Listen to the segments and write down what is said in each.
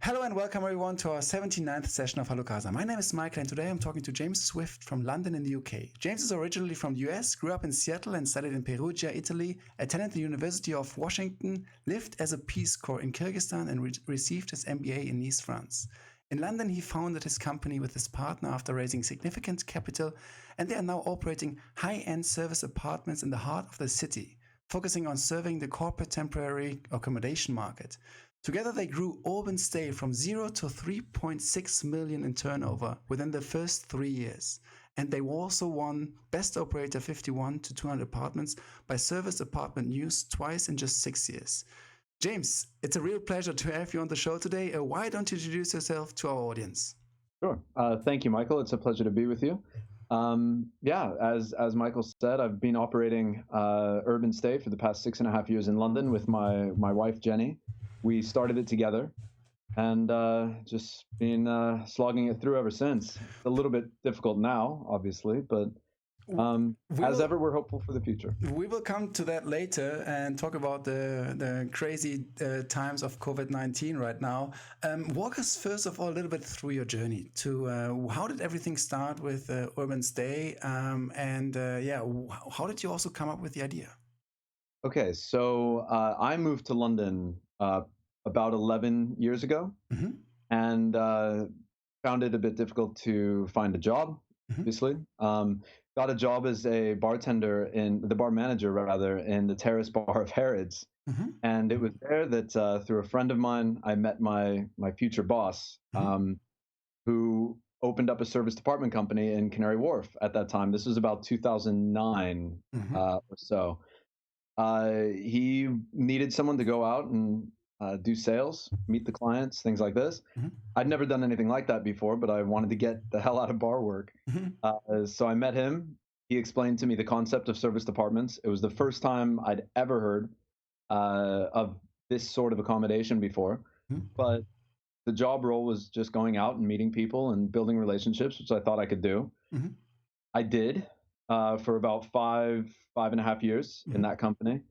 Hello and welcome everyone to our 79th session of Hello Casa. My name is Michael and today I'm talking to James Swift from London in the UK. James is originally from the US, grew up in Seattle and studied in Perugia, Italy, attended the University of Washington, lived as a Peace Corps in Kyrgyzstan and received his MBA in Nice, France. In London, he founded his company with his partner after raising significant capital, and they are now operating high-end service apartments in the heart of the city, focusing on serving the corporate temporary accommodation market. Together, they grew UrbanStay from 0 to 3.6 million in turnover within the first 3 years. And they also won Best Operator 51 to 200 apartments by Service Apartment News twice in just 6 years. James, it's a real pleasure to have you on the show today. Why don't you introduce yourself to our audience? Sure. Thank you, Michael. It's a pleasure to be with you. As Michael said, I've been operating UrbanStay for the past 6.5 years in London with my wife, Jenny. We started it together and just been slogging it through ever since. It's a little bit difficult now, obviously, but as ever, we're hopeful for the future. We will come to that later and talk about the crazy times of COVID-19 right now. Walk us first of all a little bit through your journey to how did everything start with UrbanStay how did you also come up with the idea? Okay, so I moved to London about 11 years ago, and found it a bit difficult to find a job, obviously. Got a job as a bar manager rather, in the Terrace Bar of Harrods. And it was there that through a friend of mine, I met my future boss, who opened up a service department company in Canary Wharf at that time. This was about 2009 or so. He needed someone to go out and do sales, meet the clients, things like this. I'd never done anything like that before, but I wanted to get the hell out of bar work. So I met him. He explained to me the concept of service departments. It was the first time I'd ever heard of this sort of accommodation before. But the job role was just going out and meeting people and building relationships, which I thought I could do. I did for about 5.5 years in that company.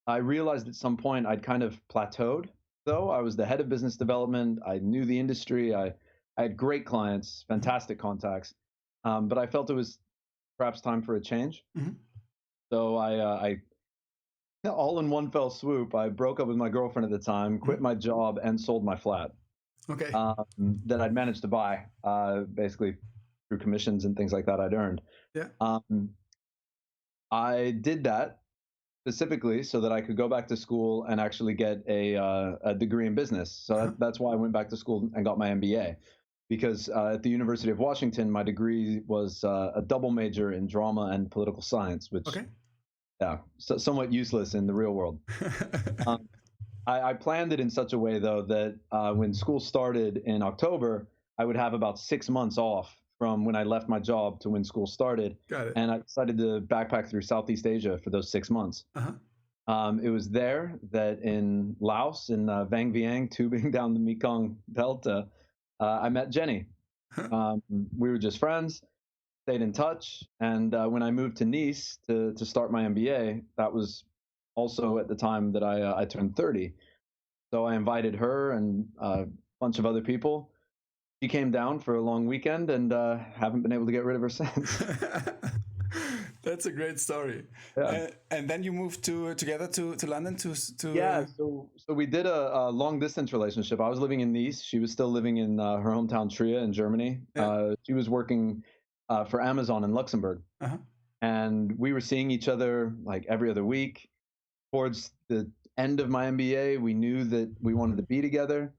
I realized at some point I'd kind of plateaued, though. I was the head of business development. I knew the industry. I had great clients, fantastic contacts, but I felt it was perhaps time for a change. So I all in one fell swoop, I broke up with my girlfriend at the time, quit my job, and sold my flat. Okay. That I'd managed to buy, basically through commissions and things like that I'd earned. Yeah. I did that specifically so that I could go back to school and actually get a degree in business. So that's why I went back to school and got my MBA, because at the University of Washington, my degree was a double major in drama and political science, which, somewhat useless in the real world. I planned it in such a way, though, that when school started in October, I would have about 6 months off from when I left my job to when school started. Got it. And I decided to backpack through Southeast Asia for those 6 months. It was there that in Laos, in Vang Vieng, tubing down the Mekong Delta, I met Jenny. We were just friends, stayed in touch. And when I moved to Nice to start my MBA, that was also at the time that I turned 30. So I invited her and a bunch of other people. She came down for a long weekend and haven't been able to get rid of her since. That's a great story. Yeah. And then you moved together to London to Yeah, so we did a long distance relationship. I was living in Nice. She was still living in her hometown Trier in Germany. She was working for Amazon in Luxembourg. And we were seeing each other like every other week. Towards the end of my MBA, we knew that we wanted to be together.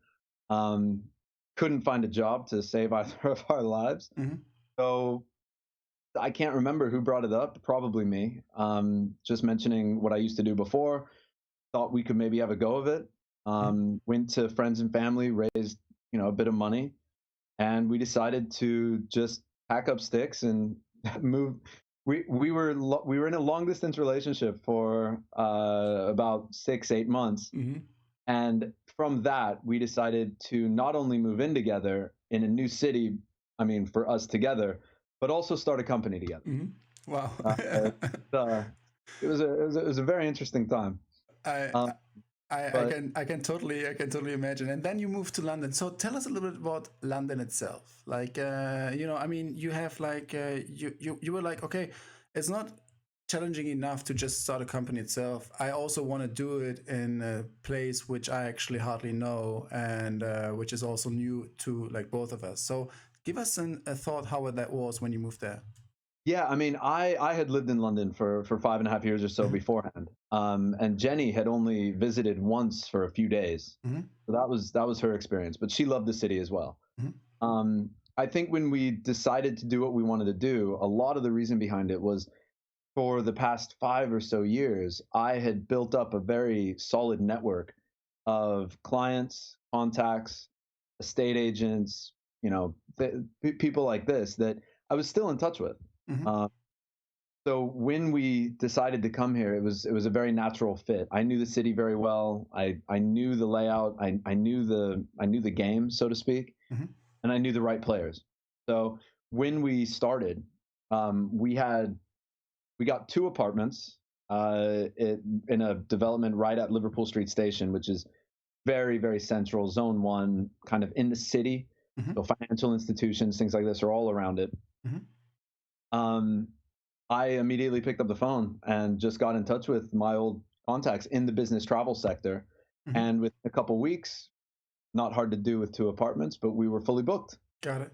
Couldn't find a job to save either of our lives. So I can't remember who brought it up, probably me. Just mentioning what I used to do before, thought we could maybe have a go of it. Went to friends and family, raised a bit of money, and we decided to just pack up sticks and move. We were in a long distance relationship for about 6-8 months. And from that, we decided to not only move in together in a new city, I mean, for us together, but also start a company together. Wow. It was a very interesting time. But I can totally imagine. And then you moved to London. So tell us a little bit about London itself. Like you know, I mean, you have like you were like, okay, it's not challenging enough to just start a company itself. I also want to do it in a place which I actually hardly know and which is also new to like both of us. So give us a thought how that was when you moved there. yeah, I mean, I had lived in London for 5.5 years or so Hmm. beforehand, and Jenny had only visited once for a few days, Hmm. so that was her experience. But she loved the city as well. Hmm. I think when we decided to do what we wanted to do, a lot of the reason behind it was for the past 5 or so years, I had built up a very solid network of clients, contacts, estate agents, you know, people like this that I was still in touch with. Hmm. Uh, so when we decided to come here, it was a very natural fit. I knew the city very well. I knew the layout. I knew the game, so to speak, Hmm. and I knew the right players. So when we started, we had we got two apartments in a development right at Liverpool Street Station, which is very central, Zone One, kind of in the city. Hmm. So financial institutions, things like this, are all around it. Hmm. Um, I immediately picked up the phone and just got in touch with my old contacts in the business travel sector, Hmm. and within a couple weeks, not hard to do with two apartments, but we were fully booked. Got it.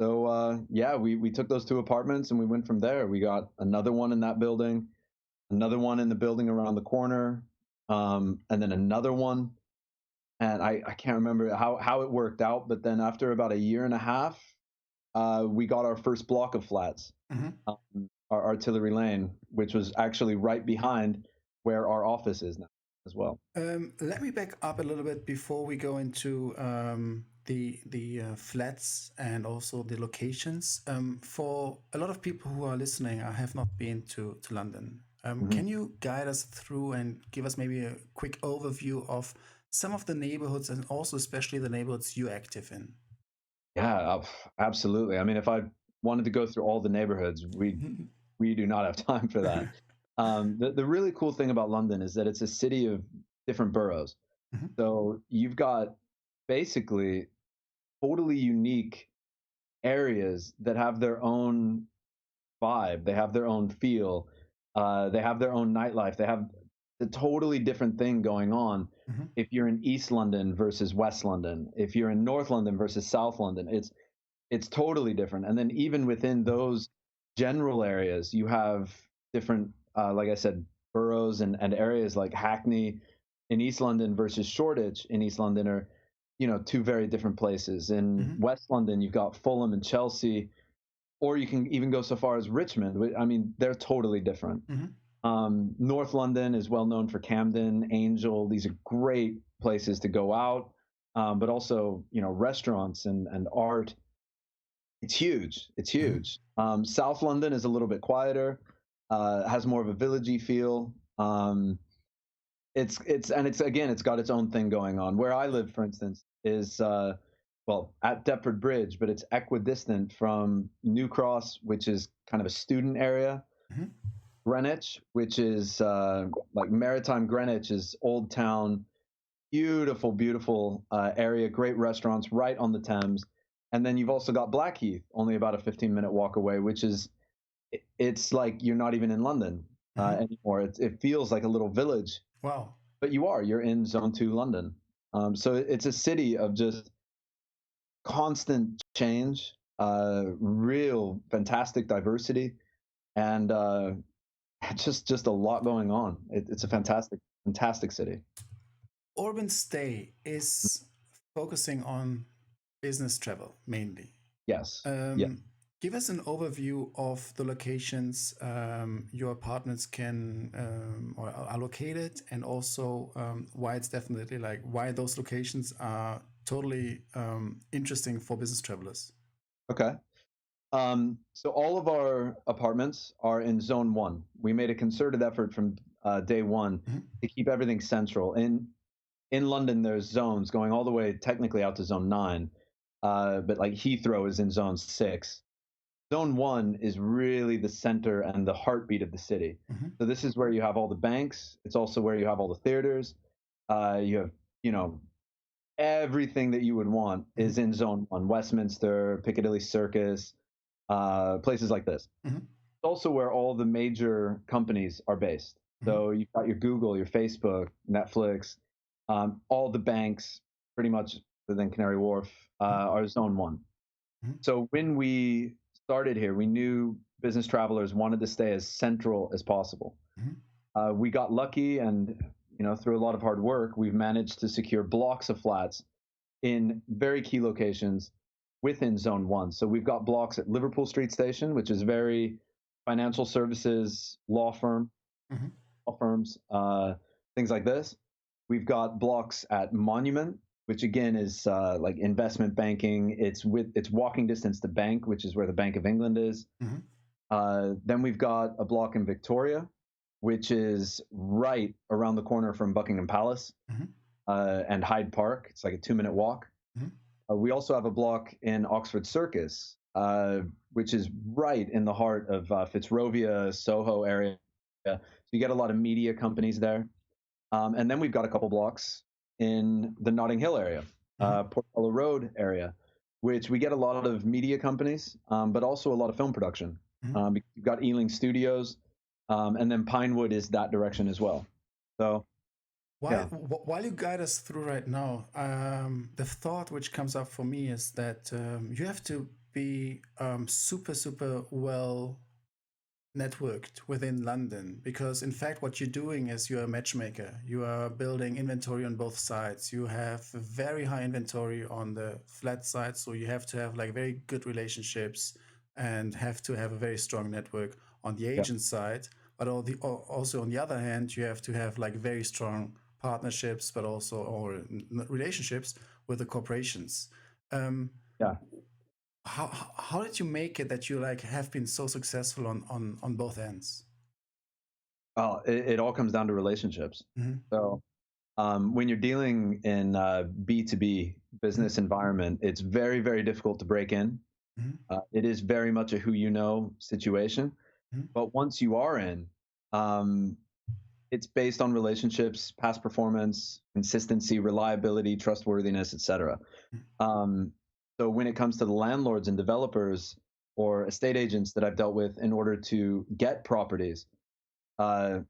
So yeah, we took those two apartments and we went from there. We got another one in that building, another one in the building around the corner, and then another one. And I can't remember how it worked out, but then after about a year and a half, we got our first block of flats, Hmm. our Artillery Lane, which was actually right behind where our office is now as well. Let me back up a little bit before we go into the flats and also the locations. For a lot of people who are listening, I have not been to London. Hmm. Can you guide us through and give us maybe a quick overview of some of the neighborhoods and also especially the neighborhoods you're active in? Yeah, absolutely. I mean, if I wanted to go through all the neighborhoods, we do not have time for that. The really cool thing about London is that it's a city of different boroughs. Mhm. So you've got basically totally unique areas that have their own vibe, they have their own feel, they have their own nightlife, they have a totally different thing going on. Mhm. If you're in East London versus West London, if you're in North London versus South London, it's totally different. And then even within those general areas, you have different, like I said, boroughs and areas like Hackney in East London versus Shoreditch in East London are, you know, two very different places. In Mhm. West London, you've got Fulham and Chelsea, or you can even go so far as Richmond. I mean, they're totally different. Mhm. North London is well known for Camden, Angel. These are great places to go out, but also, you know, restaurants and art. It's huge. It's Mhm. huge. South London is a little bit quieter, has more of a villagey feel. It's again, it's got its own thing going on. Where I live, for instance, is well, at Deptford Bridge, but it's equidistant from New Cross, which is kind of a student area. Mhm. Greenwich, which is like maritime Greenwich, is Old Town, beautiful area, great restaurants right on the Thames. And then you've also got Blackheath, only about a 15-minute walk away, which is it's like you're not even in London Mhm. anymore. It feels like a little village, Wow. but you are. You're in Zone Two, London. So it's a city of just constant change, real fantastic diversity, and just a lot going on. It's a fantastic city. UrbanStay is focusing on business travel mainly. Yes, yeah. Um, Give us an overview of the locations your apartments can or are located, and also why it's definitely like why those locations are totally interesting for business travelers. Okay. So all of our apartments are in Zone One. We made a concerted effort from day one Mhm. to keep everything central. In London, there's zones going all the way technically out to Zone Nine, but like Heathrow is in Zone Six. Zone One is really the center and the heartbeat of the city. Mhm. So this is where you have all the banks. It's also where you have all the theaters. You have, everything that you would want Mhm. is in Zone 1. Westminster, Piccadilly Circus, places like this. Mhm. It's also where all the major companies are based. Mhm. So you've got your Google, your Facebook, Netflix, all the banks, pretty much within Canary Wharf, Mhm. are Zone 1. Mhm. So when we started here, we knew business travelers wanted to stay as central as possible. Mhm. We got lucky, and through a lot of hard work, we've managed to secure blocks of flats in very key locations within Zone 1. So we've got blocks at Liverpool Street Station, which is very financial services, Mhm. law firms, things like this. We've got blocks at Monument, which again is like investment banking. It's walking distance to Bank, which is where the Bank of England is. Mhm. Then we've got a block in Victoria, which is right around the corner from Buckingham Palace Mhm. and Hyde Park. It's like a 2-minute walk. Mhm. We also have a block in Oxford Circus, which is right in the heart of Fitzrovia, Soho area. So you get a lot of media companies there. And then we've got a couple blocks in the Notting Hill area, Mhm. Portobello Road area, which we get a lot of media companies, but also a lot of film production. Mhm. You've got Ealing Studios, and then Pinewood is that direction as well. So While yeah, while you guide us through right now, the thought which comes up for me is that you have to be super well networked within London, because in fact what you're doing is you're a matchmaker. You are building inventory on both sides. You have a very high inventory on the flat side, so you have to have like very good relationships and have to have a very strong network on the yeah, agent side. But also on the other hand, you have to have like very strong partnerships, but also or relationships with the corporations. Um, yeah. how did you make it that you like have been so successful on both ends? It all comes down to relationships. Hmm. So when you're dealing in B2B Hmm. business environment, it's very, very difficult to break in. Hmm. It is very much a who you know situation. Hmm. But once you are in, um, it's based on relationships, past performance, consistency, reliability, trustworthiness, etc. Um, so when it comes to the landlords and developers or estate agents that I've dealt with in order to get properties, uh,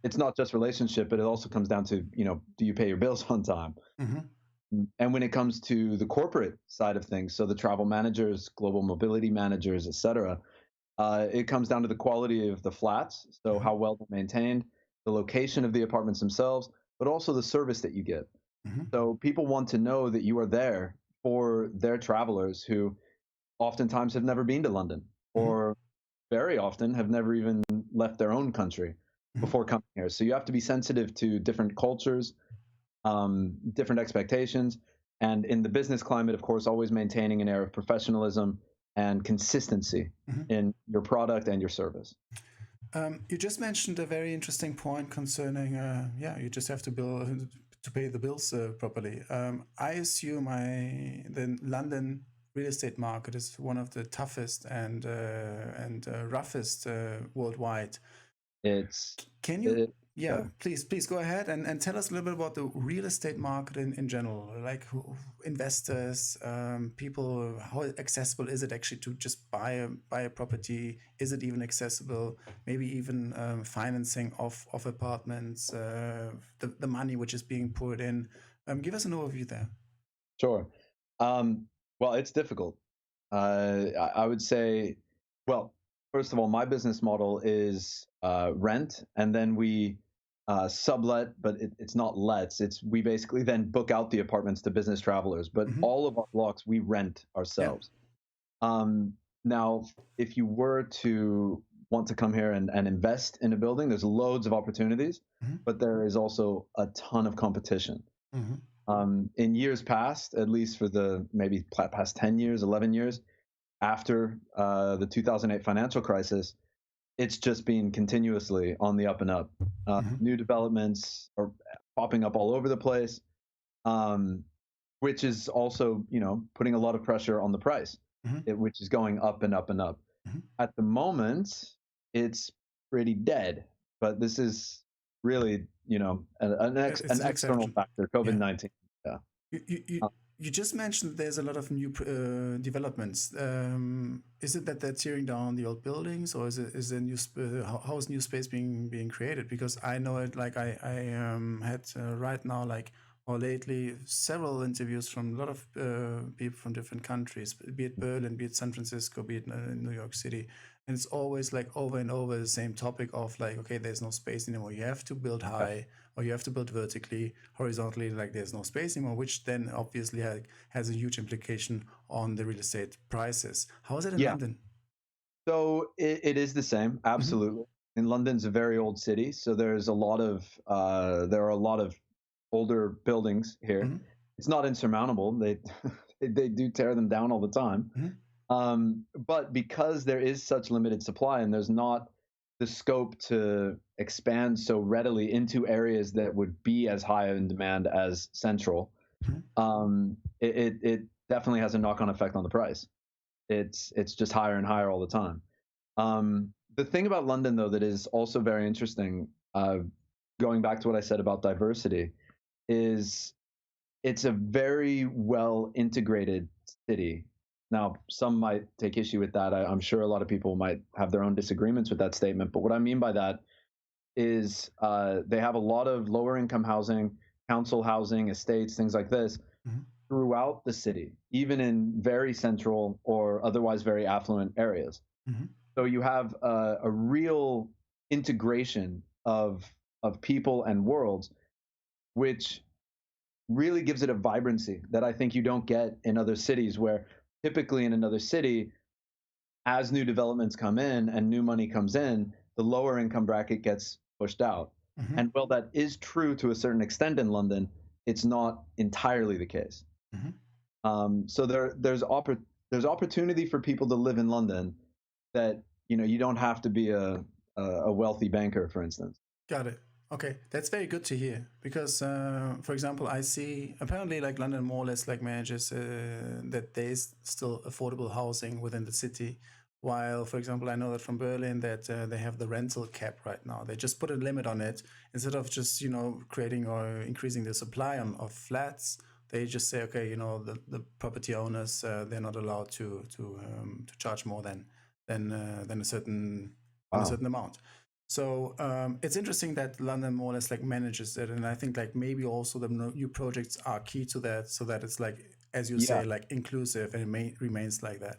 it's not just relationship, but it also comes down to, do you pay your bills on time? Hmm. And when it comes to the corporate side of things, so the travel managers, global mobility managers, et cetera, it comes down to the quality of the flats, so Hmm. how well they're maintained, the location of the apartments themselves, but also the service that you get. Hmm. So people want to know that you are there for their travelers who oftentimes have never been to London, Hmm. or very often have never even left their own country Hmm. before coming here. So you have to be sensitive to different cultures, different expectations, and in the business climate, of course, always maintaining an air of professionalism and consistency Hmm. in your product and your service. You just mentioned a very interesting point concerning, yeah, you just have to bill to pay the bills properly. I assume the London real estate market is one of the toughest and roughest worldwide. It's Can you, it, yeah, yeah, please go ahead and tell us a little bit about the real estate market in general, like investors, people, how accessible is it actually to just buy a property? Is it even accessible? Maybe even financing of apartments, the money which is being poured in. Give us an overview there. sure. Well, it's difficult. I would say, well, first of all, my business model is rent, and then we sublet, but it's not lets. It's we basically then book out the apartments to business travelers. But Hmm. all of our blocks we rent Yeah. ourselves. Now, if you were to want to come here and invest in a building, there's loads of opportunities, Hmm. but there is also a ton of competition. Hmm. In years past, at least for the maybe past 10 years, 11 years, after the 2008 financial crisis, it's just been continuously on the up and up. Hmm. New developments are popping up all over the place, um, which is also, putting a lot of pressure on the price, Hmm. which is going up and up and up. Hmm. At the moment, it's pretty dead, but this is really an It's an external exception. factor, Yeah. COVID-19. Yeah. You, you, you Uh, you just mentioned there's a lot of new developments. Is it that they're tearing down the old buildings, or is there how is new space being created? Because I know it. Like I had right now, like, or lately, several interviews from a lot of people from different countries, be it Berlin, be it San Francisco, be it New York City, and it's always like over and over the same topic of like, okay, there's no space anymore. You have to build yeah. high, or you have to build vertically, horizontally, like there's no space anymore, which then obviously has a huge implication on the real estate prices. How is it in Yeah. London? So it is the same, Mm-hmm. absolutely. And London's a very old city, so there's a lot of there are a lot of older buildings here. Mm-hmm. It's not insurmountable. They they do tear them down all the time. Mm-hmm. But because there is such limited supply and there's not the scope to expand so readily into areas that would be as high in demand as central, it definitely has a knock-on effect on the price. It's just higher and higher all the time. The thing about London, though, that is also very interesting, going back to what I said about diversity, is it's a very well integrated city. Now, some might take issue with that. I'm sure a lot of people might have their own disagreements with that statement. But what I mean by that is they have a lot of lower income housing, council housing, estates, things like this Mm-hmm. throughout the city, even in very central or otherwise very affluent areas. Mm-hmm. So you have a real integration of people and worlds, which really gives it a vibrancy that I think you don't get in other cities, where typically in another city, as new developments come in and new money comes in, the lower income bracket gets pushed out. Mm-hmm. And while that is true to a certain extent in London, it's not entirely the case. Mm-hmm. So there's opportunity for people to live in London that you don't have to be a wealthy banker, for instance. Got it. Okay, that's very good to hear because, for example, I see apparently like London more or less like manages that there is still affordable housing within the city. While, for example, I know that from Berlin that they have the rental cap right now. They just put a limit on it instead of just creating or increasing the supply of flats. They just say, okay, the property owners they're not allowed to charge more than a Wow. certain amount. So it's interesting that London more or less like manages it, and I think like maybe also the new projects are key to that, so that it's like, as you Yeah. say, like inclusive, and remains like that.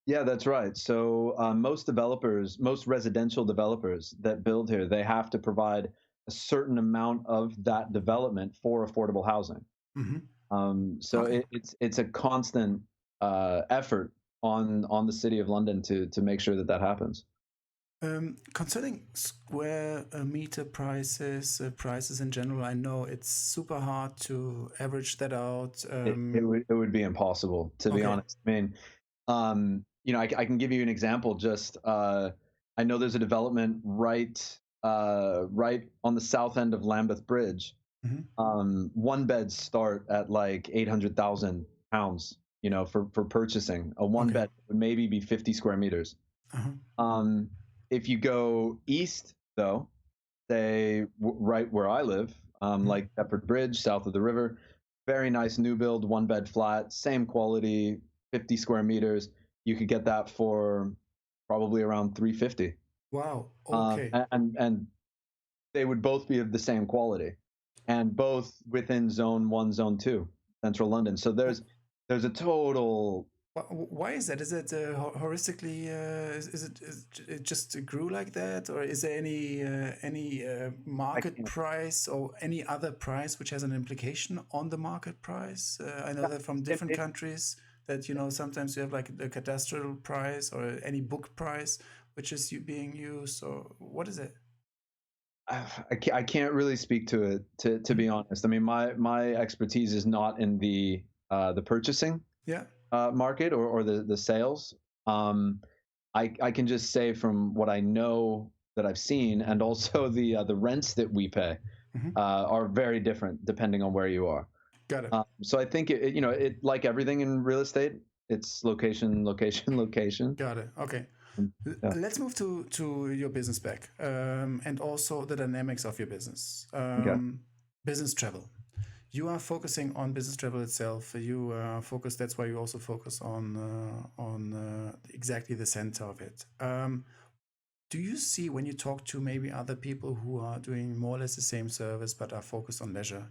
Yeah, that's right. So most residential developers that build here, they have to provide a certain amount of that development for affordable housing. Mm-hmm. So Okay. it's a constant effort on the city of London to make sure that that happens. Concerning square meter prices in general, I know it's super hard to average that out. It would be impossible, to be Okay. honest. I mean, I can give you an example. Just I know there's a development right on the south end of Lambeth Bridge. Mm-hmm. One beds start at like £800,000, for purchasing a one Okay. bed would maybe be 50 square meters. Uh-huh. Um, if you go east, though, say right where I live, Mm-hmm. like Deptford Bridge, south of the river, very nice new build, one bed flat, same quality, 50 square meters. You could get that for probably around 350. Wow. Okay. And they would both be of the same quality, and both within Zone 1, Zone 2, Central London. So there's a total. Why is that? Is it holistically? Is it just grew like that, or is there any I market can't. price or any other price which has an implication on the market price? I know that from It, different it, countries that sometimes you have like the cadastral price or any book price which is being used, or what is it? I can't really speak to it, to Mhm. be honest. I mean, my expertise is not in the purchasing Yeah. market, or the sales. Um, I can just say from what I know that I've seen, and also the rents that we pay Hmm. are very different depending on where you are. Got it. So I think it like everything in real estate, it's location, location, location. Got it. Okay. Yeah. Let's move to your business back and also the dynamics of your business. Okay. Business travel. You are focusing on business travel itself. You focus. That's why you also focus on exactly the center of it. Do you see when you talk to maybe other people who are doing more or less the same service but are focused on leisure?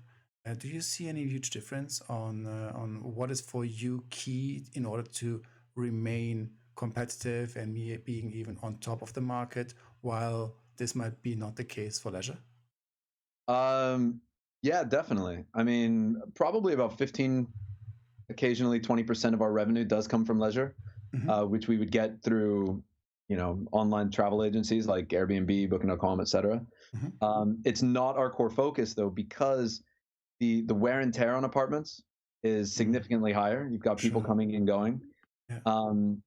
Do you see any huge difference on what is for you key in order to remain competitive and being even on top of the market, while this might be not the case for leisure? Yeah, definitely. I mean, probably about 15, occasionally 20% of our revenue does come from leisure, Mm-hmm. which we would get through, online travel agencies like Airbnb, Booking.com, etc. Mm-hmm. It's not our core focus though, because the wear and tear on apartments is Mm-hmm. significantly higher. You've got people Sure. coming and going. Yeah. Um,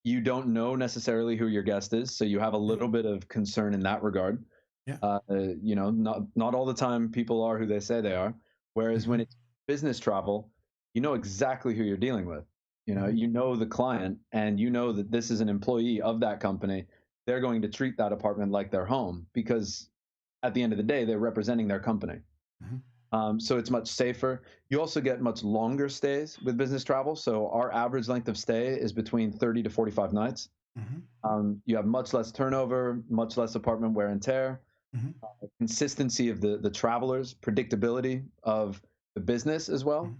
you don't know necessarily who your guest is, so you have a Mm-hmm. little bit of concern in that regard. Yeah. Not all the time people are who they say they are. Whereas Mm-hmm. when it's business travel, you know exactly who you're dealing with. Mm-hmm. You know the client, and you know that this is an employee of that company. They're going to treat that apartment like their home, because at the end of the day, they're representing their company. Mm-hmm. So it's much safer. You also get much longer stays with business travel. So our average length of stay is between 30 to 45 nights. Mm-hmm. You have much less turnover, much less apartment wear and tear, Mm-hmm. consistency of the travelers, predictability of the business as well. Mm-hmm.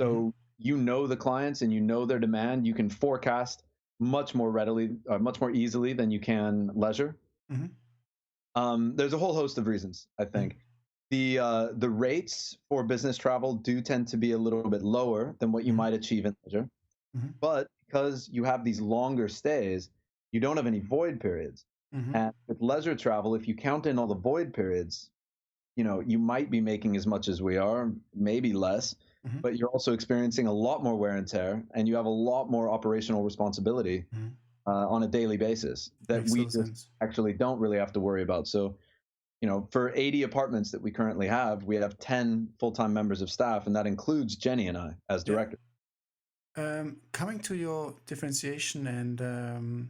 So you know the clients and you know their demand. You can forecast much more readily, much more easily than you can leisure. Mm-hmm. There's a whole host of reasons, I Mm-hmm. think. The rates for business travel do tend to be a little bit lower than what you Mm-hmm. might achieve in leisure, Mm-hmm. but because you have these longer stays, you don't have any void periods. Mm-hmm. And with leisure travel, if you count in all the void periods, you might be making as much as we are, maybe less, Mm-hmm. but you're also experiencing a lot more wear and tear, and you have a lot more operational responsibility Mm-hmm. on a daily basis that Makes we total just sense. actually don't really have to worry about. So, for 80 apartments that we currently have, we have 10 full-time members of staff, and that includes Jenny and I as Yeah. directors. Coming to your differentiation and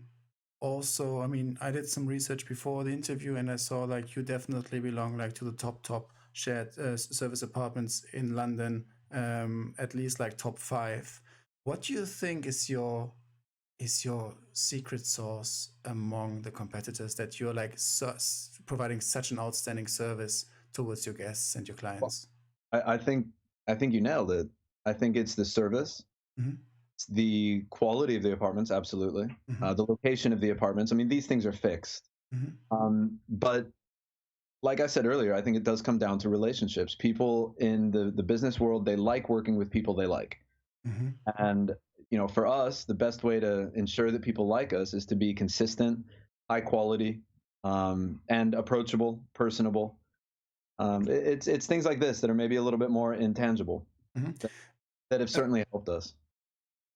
also, I mean, I did some research before the interview and I saw like you definitely belong like to the top shared service apartments in London, at least like top five. What do you think is your secret sauce among the competitors that you're like providing such an outstanding service towards your guests and your Well, clients? I think you nailed it. I think it's the service, Mm-hmm. it's the quality of the apartments, absolutely, Mm-hmm. the location of the apartments. I mean, these things are fixed. Mm-hmm. But like I said earlier, I think it does come down to relationships. People in the business world, they like working with people they like. Mm-hmm. And, for us, the best way to ensure that people like us is to be consistent, high quality, and approachable, personable. It's things like this that are maybe a little bit more intangible Mm-hmm. that, that have certainly helped us.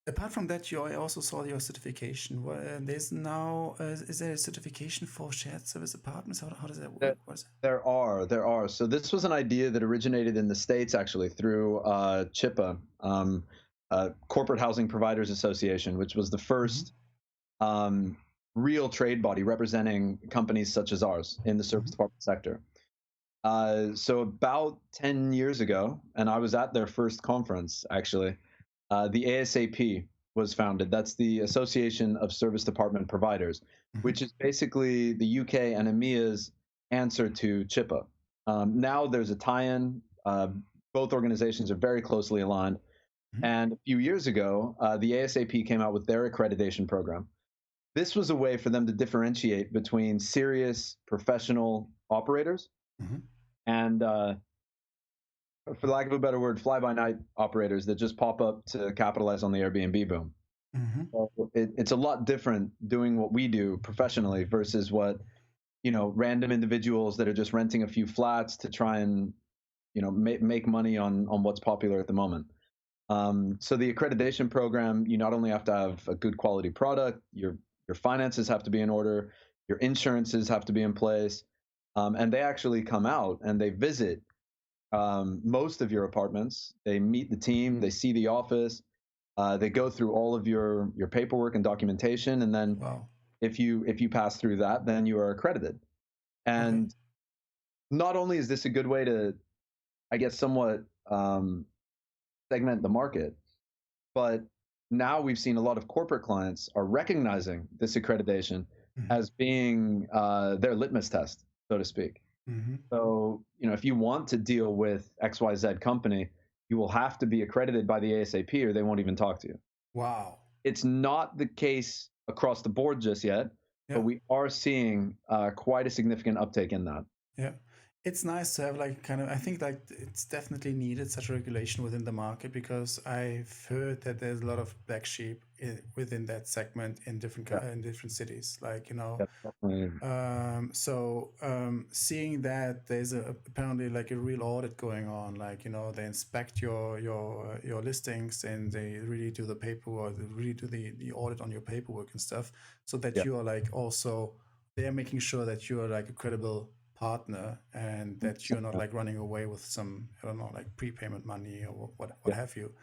Apart from that, I also saw your certification. There's now, is there a certification for shared service apartments? How does that There, work? What is it? there are. So this was an idea that originated in the States, actually, through CHIPA, Corporate Housing Providers Association, which was the Mm-hmm. first um, real trade body representing companies such as ours in the service Mm-hmm. department sector. So about 10 years ago, and I was at their first conference, actually, the ASAP was founded. That's the Association of Service Department Providers, Mm-hmm. which is basically the UK and EMEA's answer to CHIPA. Now there's a tie-in. Both organizations are very closely aligned. Mm-hmm. And a few years ago, the ASAP came out with their accreditation program. This was a way for them to differentiate between serious professional operators Mm-hmm. and, for lack of a better word, fly-by-night operators that just pop up to capitalize on the Airbnb boom. Mm-hmm. So it's a lot different doing what we do professionally versus what, random individuals that are just renting a few flats to try and, make money on what's popular at the moment. So the accreditation program, you not only have to have a good quality product, your finances have to be in order, your insurances have to be in place, and they actually come out and they visit most of your apartments. They meet the team, they see the office, they go through all of your paperwork and documentation, and then Wow. if you pass through that, then you are accredited. And not only is this a good way to, I guess, somewhat segment the market, but now we've seen a lot of corporate clients are recognizing this accreditation as being their litmus test, so to speak. So, if you want to deal with XYZ company, you will have to be accredited by the ASAP or they won't even talk to you. Wow. It's not the case across the board just yet, but we are seeing quite a significant uptake in that. Yeah. It's nice to have like kind of, I think like it's definitely needed such a regulation within the market, because I've heard that there's a lot of black sheep within that segment in different cities, like, seeing that there's apparently like a real audit going on, like, they inspect your listings and they really do the paperwork, they really do the audit on your paperwork and stuff, so that you are like also, they're making sure that you are like a credible partner and that you're not like running away with some, I don't know, like prepayment money or what have you.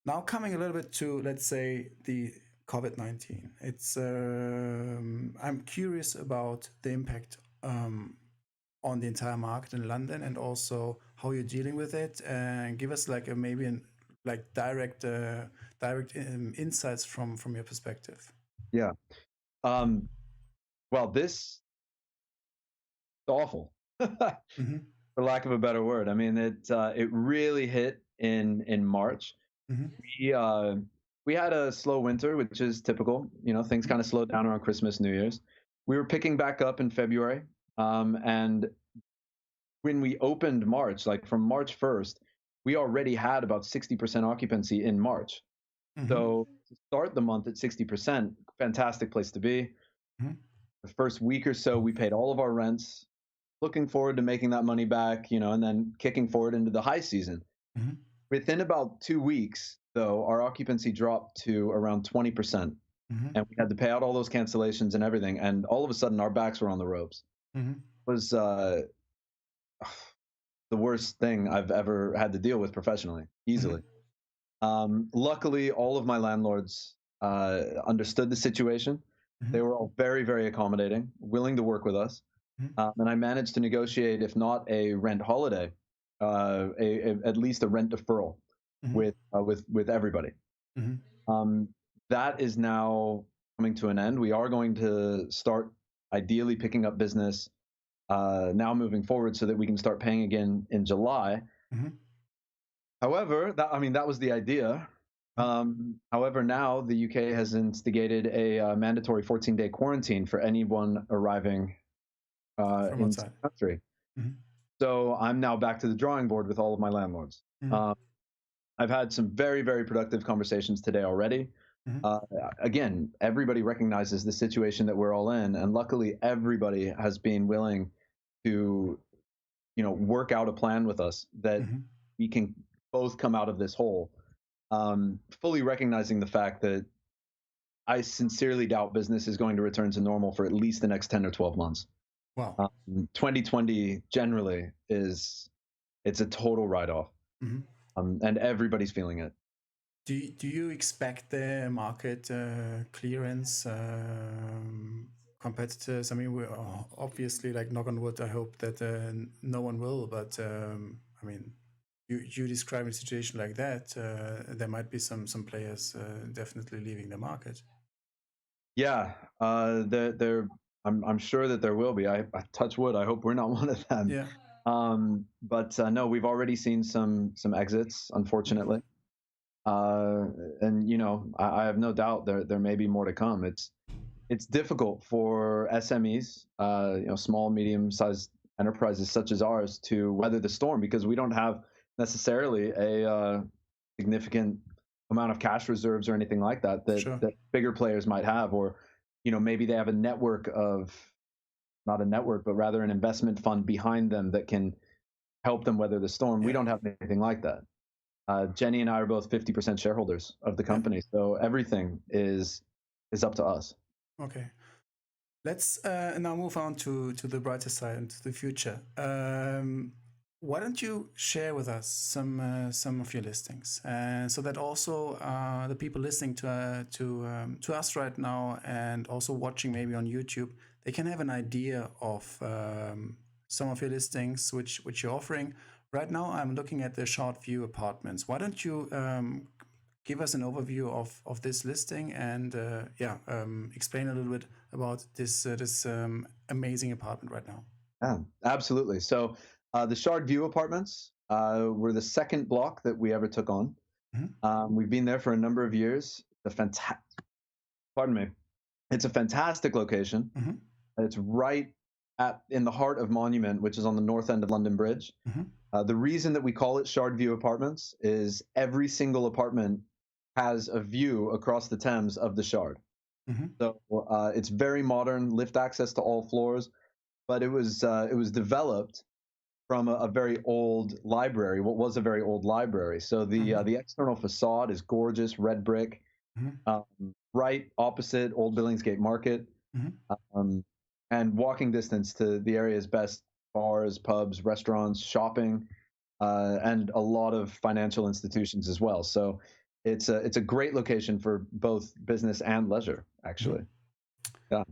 Now coming a little bit to, let's say, the COVID-19, it's I'm curious about the impact on the entire market in London, and also how you're dealing with it, and give us like direct insights from your perspective. Yeah. Well, this awful, for lack of a better word. I mean, it really hit in March. We had a slow winter, which is typical. Things kind of slowed down around Christmas, New Year's. We were picking back up in February, and when we opened March, like from March 1st, we already had about 60% occupancy in March. So to start the month at 60%, fantastic place to be. The first week or so, we paid all of our rents, looking forward to making that money back, and then kicking forward into the high season. Within about 2 weeks, though, our occupancy dropped to around 20%. And we had to pay out all those cancellations and everything. And all of a sudden, our backs were on the ropes. It was the worst thing I've ever had to deal with professionally, easily. Luckily, all of my landlords understood the situation. They were all very, very accommodating, willing to work with us. And I managed to negotiate, if not a rent holiday, at least a rent deferral with everybody. That is now coming to an end. We are going to start ideally picking up business now moving forward, so that we can start paying again in July. However, that was the idea. However, now the UK has instigated a mandatory 14-day quarantine for anyone arriving from in the country. So I'm now back to the drawing board with all of my landlords. I've had some very, very productive conversations today already. Again, everybody recognizes the situation that we're all in, and luckily everybody has been willing to, work out a plan with us that we can both come out of this hole, fully recognizing the fact that I sincerely doubt business is going to return to normal for at least the next 10 or 12 months. Wow. 2020 generally it's a total write-off, and everybody's feeling it. Do you expect the market clearance competitors? I mean, we're obviously, like, knock on wood, I hope that no one will, but I mean, you describe a situation like that, there might be some players definitely leaving the market. Yeah, I'm sure that there will be. I touch wood. I hope we're not one of them. Yeah. But no, we've already seen some exits, unfortunately. And I have no doubt there may be more to come. It's difficult for SMEs, small, medium-sized enterprises such as ours, to weather the storm, because we don't have necessarily a significant amount of cash reserves or anything like that that bigger players might have, or maybe they have a network of, not a network, but rather an investment fund behind them that can help them weather the storm. We don't have anything like that. Jenny and I are both 50% shareholders of the company, so everything is up to us. Okay, let's now move on to the brighter side and to the future. Why don't you share with us some of your listings, so that also the people listening to us right now and also watching maybe on YouTube, they can have an idea of some of your listings which you're offering. Right now, I'm looking at the short view apartments. Why don't you give us an overview of this listing and explain a little bit about this amazing apartment right now? Yeah, absolutely. So the Shard View Apartments were the second block that we ever took on. Mhm. We've been there for a number of years. The pardon me. It's a fantastic location. Mhm. It's right in the heart of Monument, which is on the north end of London Bridge. Mhm. The reason that we call it Shard View Apartments is every single apartment has a view across the Thames of the Shard. Mhm. So it's very modern, lift access to all floors, but it was developed from a very old library, what was a very old library. So Mhm. the external facade is gorgeous, red brick, Mhm. um, right opposite Old Billingsgate Market, Mhm. um, and walking distance to the area's best bars, pubs, restaurants, shopping, and a lot of financial institutions as well. So it's a great location for both business and leisure, Mhm. actually. Yeah,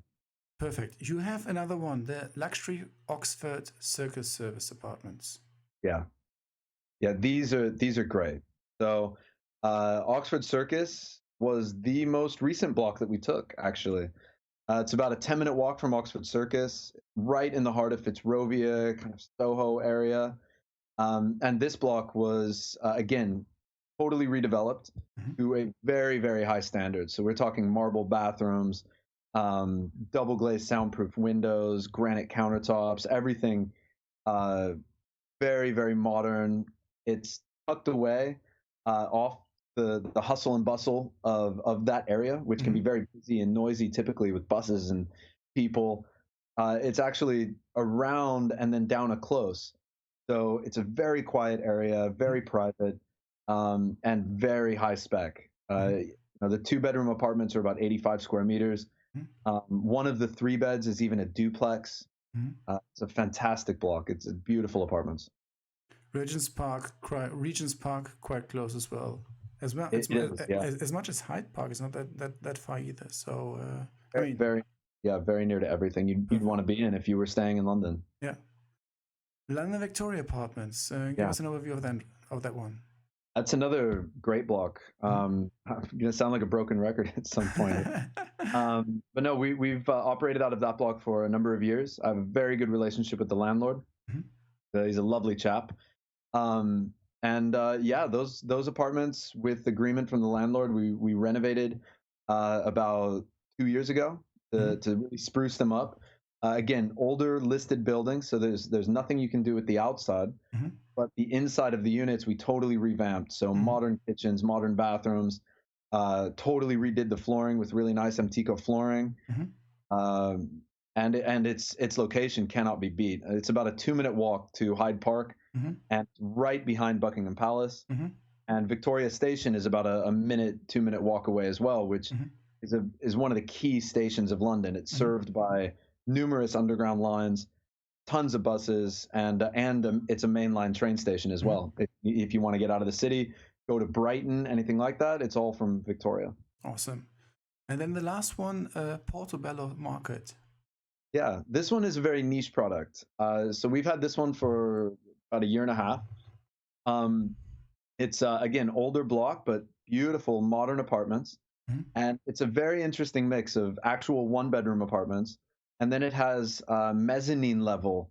Perfect. You have another one, the luxury Oxford Circus Service apartments. yeah, yeah. These are great. So Oxford Circus was the most recent block that we took, actually. It's about a 10-minute walk from Oxford Circus, right in the heart of Fitzrovia, kind of Soho area. And this block was, again, totally redeveloped Mhm. to a very, very high standard. So we're talking marble bathrooms, double glazed soundproof windows, granite countertops, everything uh, very, very modern. It's tucked away off the hustle and bustle of that area, which can be Mhm. very busy and noisy, typically with buses and people. It's actually around and then down a close. So it's a very quiet area, Mhm. very private, and very high spec. Mhm. The two-bedroom apartments are about 85 square meters. Mhm. One of the three beds is even a duplex. Mhm. It's a fantastic block. It's a beautiful apartments. Regent's Park, quite close as well. As well, It is, yeah. as much as Hyde Park. It's not that far either. So I Very, mean, very, yeah, very near to everything you'd perfect. want to be in if you were staying in London. Yeah, London Victoria Apartments. Give Yeah, us an overview of that one. that's another great block. I'm gonna sound like a broken record at some point. But no, we've operated out of that block for a number of years. I have a very good relationship with the landlord. Mhm. He's a lovely chap. Um, and yeah, those apartments with agreement from the landlord, we renovated about 2 years ago Mhm. to really spruce them up. Again, older listed buildings, so there's nothing you can do with the outside, Mhm. but the inside of the units we totally revamped. So Mhm. modern kitchens, modern bathrooms, totally redid the flooring with really nice Emtico flooring. Mhm. Um, and its location cannot be beat. It's about a 2-minute walk to Hyde Park, Mhm. and right behind Buckingham Palace. Mhm. And Victoria Station is about a minute, 2-minute walk away as well, which Mhm. is one of the key stations of London. It's Mhm. served by numerous underground lines, tons of buses, and it's a mainline train station as Mhm. well. If you want to get out of the city, go to Brighton, anything like that, it's all from Victoria. Awesome. And then the last one, Portobello Market. Yeah, this one is a very niche product. So we've had this one for about a year and a half. Um, it's again older block, but beautiful modern apartments, Mhm. and it's a very interesting mix of actual one-bedroom apartments, and then it has mezzanine level.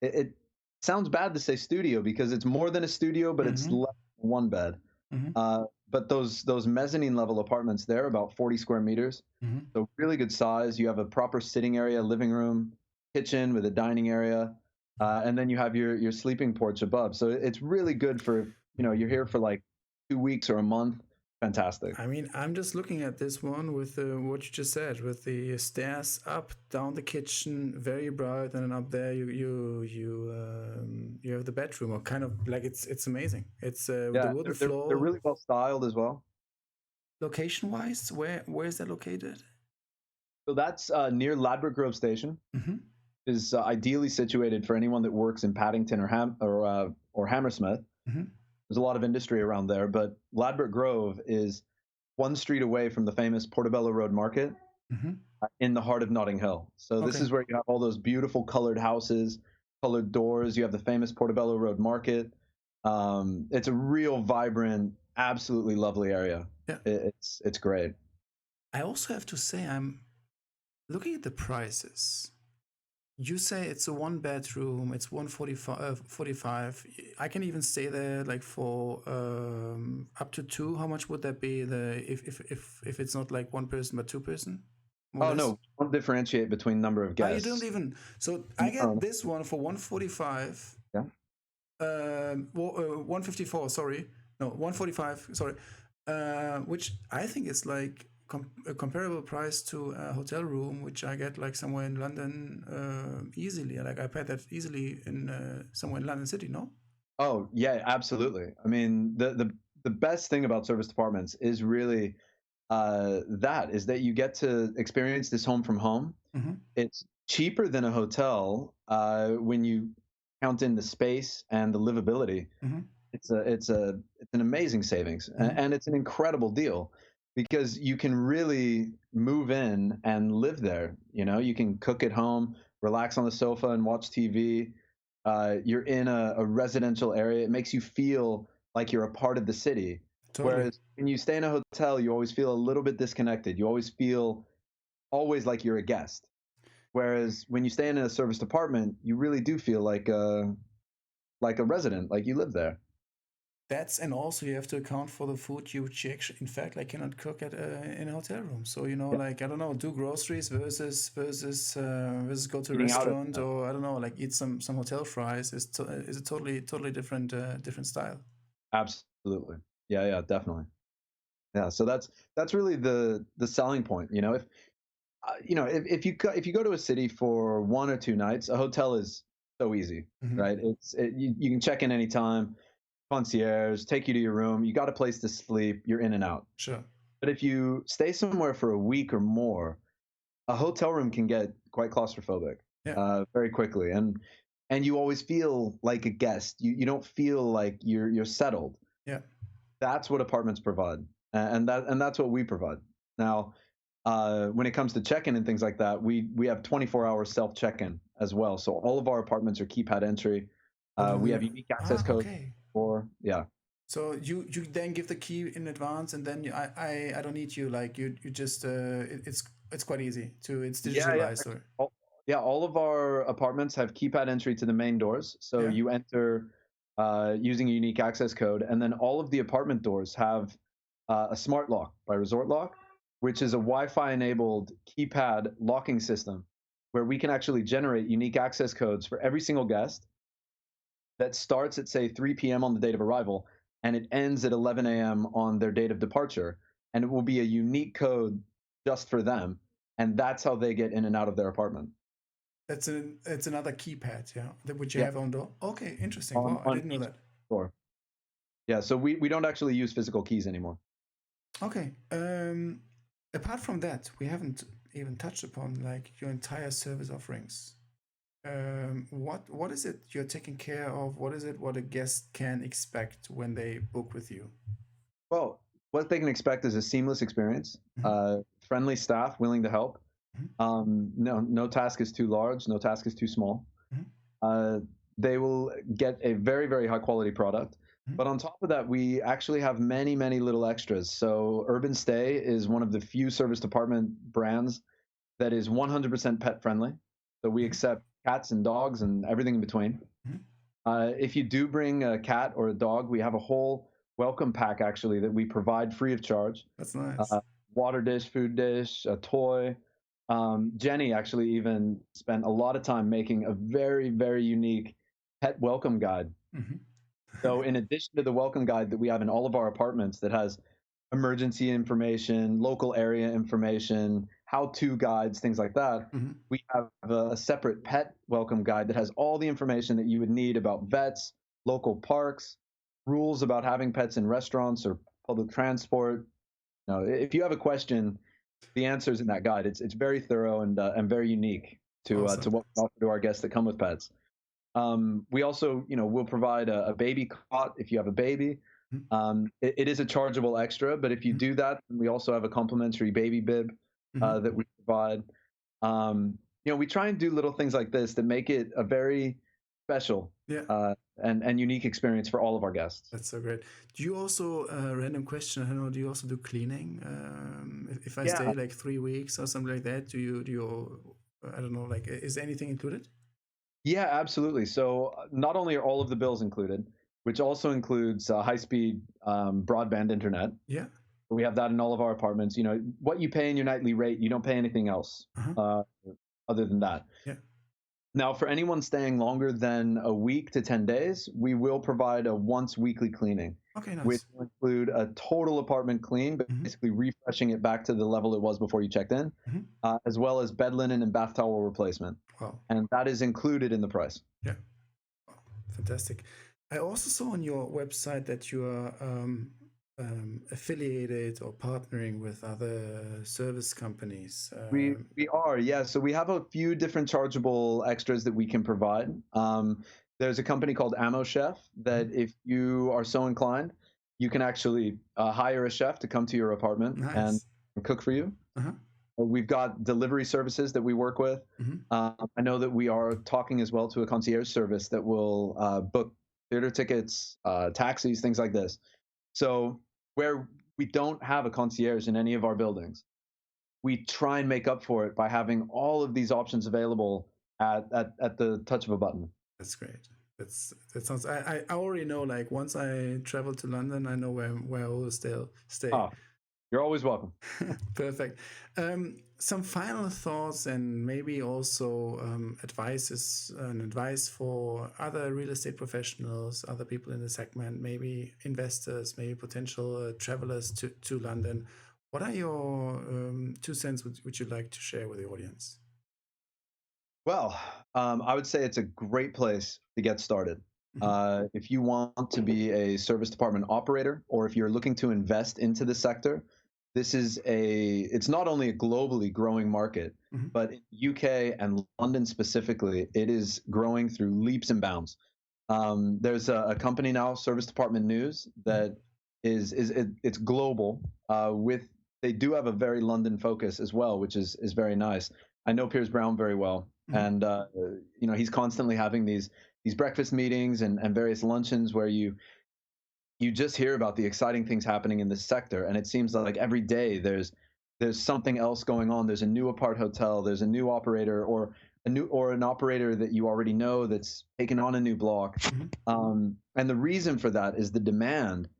It sounds bad to say studio because it's more than a studio, but it's Mhm. less than one bed. Mhm. But those mezzanine level apartments, they're about 40 square meters, Mhm. so really good size. You have a proper sitting area, living room, kitchen with a dining area, and then you have your sleeping porch above. So it's really good for, you're here for like 2 weeks or a month. Fantastic. I mean, I'm just looking at this one with what you just said, with the stairs up, down the kitchen, very bright, and then up there you have the bedroom, or kind of like it's amazing. It's with the Yeah, wooden they're floor. really well styled as well. Location wise, where is that located? So that's near Ladbroke Grove Station. Mm-hmm. is ideally situated for anyone that works in Paddington or Hammersmith. Hmm. There's a lot of industry around there, but Ladbroke Grove is one street away from the famous Portobello Road Market Hmm. in the heart of Notting Hill. So this Okay. is where you have all those beautiful colored houses, colored doors. You have the famous Portobello Road Market. It's a real vibrant, absolutely lovely area. Yeah. It's great. I also have to say, I'm looking at the prices. You say it's a one bedroom, it's 145, 45. I can even stay there like for up to two. How much would that be if it's not like one person but two person? More or Oh less. no, don't differentiate between number of Ah, you don't guests. even. So I get No, this one for 145. yeah. 154. Sorry, no 145. Sorry, which I think is like a comparable price to a hotel room, which I get like somewhere in London easily. Like I paid that easily in somewhere in London City. No. Oh yeah, absolutely. I mean, the best thing about service departments is really that is that you get to experience this home from home. Mm-hmm. It's cheaper than a hotel when you count in the space and the livability. Mm-hmm. It's an amazing savings, Mm-hmm. and it's an incredible deal because you can really move in and live there. You know, you can cook at home, relax on the sofa, and watch TV. You're in a residential area. It makes you feel like you're a part of the city. Totally. Whereas when you stay in a hotel, you always feel a little bit disconnected. You always feel always like you're a guest. Whereas when you stay in a service department, you really do feel like a resident, like you live there. That's and also you have to account for the food you actually, in fact, like cannot cook at in a hotel room. So you know, Yeah. like I don't know, do groceries versus go to a Eating out at restaurant or I don't know, like eat some hotel fries is a totally different different style. absolutely. Yeah, yeah, definitely. Yeah, so that's really the selling point. You know, if you go to a city for 1 or 2 nights, a hotel is so easy, Hmm. right? You can check in anytime, concierge, take you to your room. You got a place to sleep. You're in and out. Sure. But if you stay somewhere for a week or more, a hotel room can get quite claustrophobic Yeah. very quickly, and you always feel like a guest. You don't feel like you're settled. Yeah. That's what apartments provide, and that's what we provide. Now, when it comes to check-in and things like that, we have 24-hour self check-in as well. So all of our apartments are keypad entry. Oh, do We you? have unique access Ah, codes okay. for yeah. So you then give the key in advance, and then I don't need you. Like you just it's quite easy to it's Yeah, yeah. digitalized or All, yeah, all of our apartments have keypad entry to the main doors. So yeah. you enter using a unique access code, and then all of the apartment doors have a smart lock by Resort Lock, which is a Wi-Fi enabled keypad locking system where we can actually generate unique access codes for every single guest that starts at say 3 p.m. on the date of arrival and it ends at 11 a.m. on their date of departure. And it will be a unique code just for them. And that's how they get in and out of their apartment. It's another keypad, yeah, that which you Yeah, have on door. Okay, interesting. Wow, I on didn't know each that. floor. Yeah, so we don't actually use physical keys anymore. Okay. Apart from that, we haven't even touched upon like your entire service offerings. What is it you're taking care of? What is it what a guest can expect when they book with you? Well, what they can expect is a seamless experience, Hmm. friendly staff willing to help. Hmm. No task is too large, no task is too small. Hmm. Uh, they will get a very, very high quality product. Hmm. But on top of that, we actually have many, many little extras. So UrbanStay is one of the few service department brands that is 100% pet friendly. So we Hmm. accept cats and dogs and everything in between. Hmm. If you do bring a cat or a dog, we have a whole welcome pack actually that we provide free of charge. That's nice. Uh, Water dish, food dish, a toy. Jenny actually even spent a lot of time making a very, very unique pet welcome guide. Hmm. So, in addition to the welcome guide that we have in all of our apartments that has emergency information, local area information, how to guides, things like that, Hmm. we have a separate pet welcome guide that has all the information that you would need about vets, local parks, rules about having pets in restaurants or public transport. If you have a question, the answer is in that guide. It's very thorough and very unique. to Awesome. what we offer to our guests that come with pets. We also, will provide a baby cot if you have a baby. It is a chargeable extra, but if you do that, we also have a complimentary baby bib that we provide. We try and do little things like this that make it a very special and unique experience for all of our guests. That's so great. Do you also, random question, I don't know, do you also do cleaning? If I stay like 3 weeks or something like that, do you, I don't know, like, is anything included? Yeah, absolutely. So not only are all of the bills included, which also includes high-speed broadband internet. Yeah. We have that in all of our apartments. What you pay in your nightly rate, you don't pay anything else other than that. Yeah. Now, for anyone staying longer than a week to 10 days, we will provide a once weekly cleaning. Okay, nice. Which will include a total apartment clean, basically refreshing it back to the level it was before you checked in, as well as bed linen and bath towel replacement. Wow. And that is included in the price. Yeah. Wow. Fantastic. I also saw on your website that you are affiliated or partnering with other service companies. We are, yeah. So we have a few different chargeable extras that we can provide. There's a company called Ammo Chef that if you are so inclined, you can actually hire a chef to come to your apartment and cook for you. We've got delivery services that we work with. I know that we are talking as well to a concierge service that will book theater tickets, taxis, things like this. So where we don't have a concierge in any of our buildings, we try and make up for it by having all of these options available at the touch of a button. That's great. That sounds. I already know. Like once I travel to London, I know where I will stay. Oh, you're always welcome. Perfect. Some final thoughts and maybe also advice for other real estate professionals, other people in the segment, maybe investors, maybe potential travelers to London. What are your 2 cents would you like to share with the audience? Well, I would say it's a great place to get started. If you want to be a service department operator, or if you're looking to invest into the sector, it's not only a globally growing market, but in UK and London specifically, it is growing through leaps and bounds. There's a company now, Service Department News, that it's global. They do have a very London focus as well, which is very nice. I know Piers Brown very well, and he's constantly having these breakfast meetings and various luncheons where you just hear about the exciting things happening in this sector, and it seems like every day there's something else going on. There's a new apart hotel, there's a new operator, or an operator that you already know that's taken on a new block. And the reason for that is the demand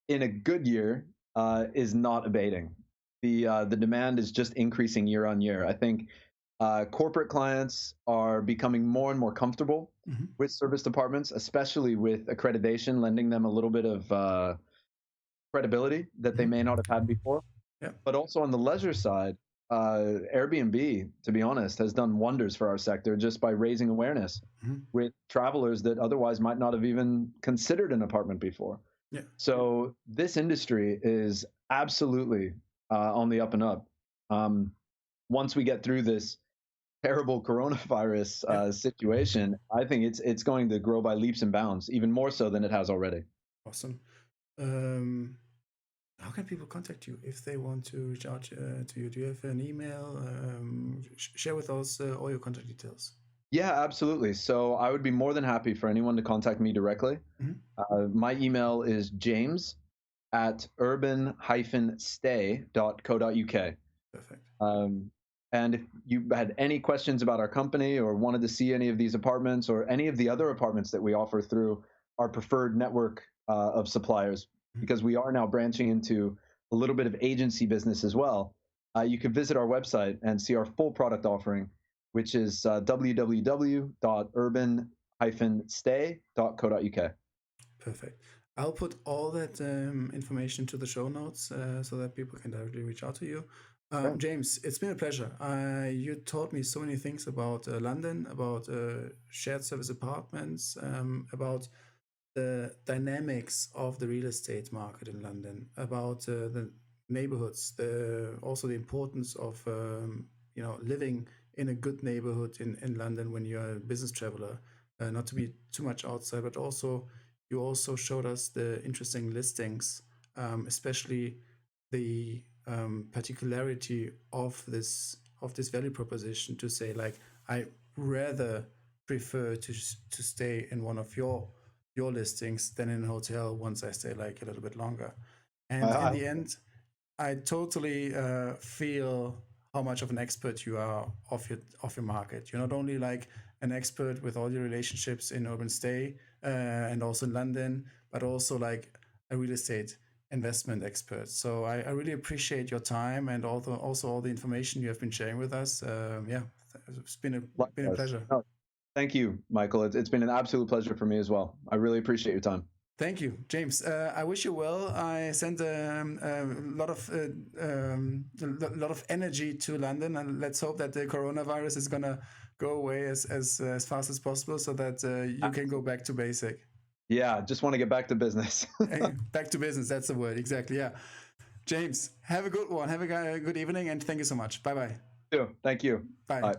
in a good year is not abating. The demand is just increasing year on year. I think corporate clients are becoming more and more comfortable with service departments, especially with accreditation, lending them a little bit of credibility that they may not have had before. Yeah. But also on the leisure side, Airbnb, to be honest, has done wonders for our sector just by raising awareness with travelers that otherwise might not have even considered an apartment before. Yeah. So this industry is absolutely on the up and up. Once we get through this terrible coronavirus situation, I think it's going to grow by leaps and bounds, even more so than it has already. Awesome. How can people contact you if they want to reach out to you? Do you have an email? Share with us all your contact details. Yeah, absolutely. So I would be more than happy for anyone to contact me directly. My email is james@urban-stay.co.uk. Perfect. And if you had any questions about our company or wanted to see any of these apartments or any of the other apartments that we offer through our preferred network of suppliers, because we are now branching into a little bit of agency business as well, you can visit our website and see our full product offering, which is www.urban-stay.co.uk. Perfect. I'll put all that information to the show notes so that people can directly reach out to you. James, it's been a pleasure. You taught me so many things about London, about shared service apartments, about the dynamics of the real estate market in London, about the neighborhoods, also the importance of living in a good neighborhood in London when you're a business traveler, not to be too much outside, but also you also showed us the interesting listings, especially the particularity of this value proposition, to say like, I rather prefer to stay in one of your listings than in a hotel once I stay like a little bit longer. And in the end, I totally feel how much of an expert you are of your market. You're not only like an expert with all your relationships in UrbanStay and also in London, but also like a real estate investment expert. So I really appreciate your time and also all the information you have been sharing with us. It's been a pleasure. Oh, thank you, Michael. It's been an absolute pleasure for me as well. I really appreciate your time. Thank you, James. I wish you well. I send a lot of energy to London, and let's hope that the coronavirus is gonna go away as fast as possible, so that you can go back to basic. Yeah, just want to get back to business. Back to business. That's the word. Exactly. Yeah. James, have a good one. Have a good evening, and thank you so much. Bye bye. Thank you. Bye. Bye.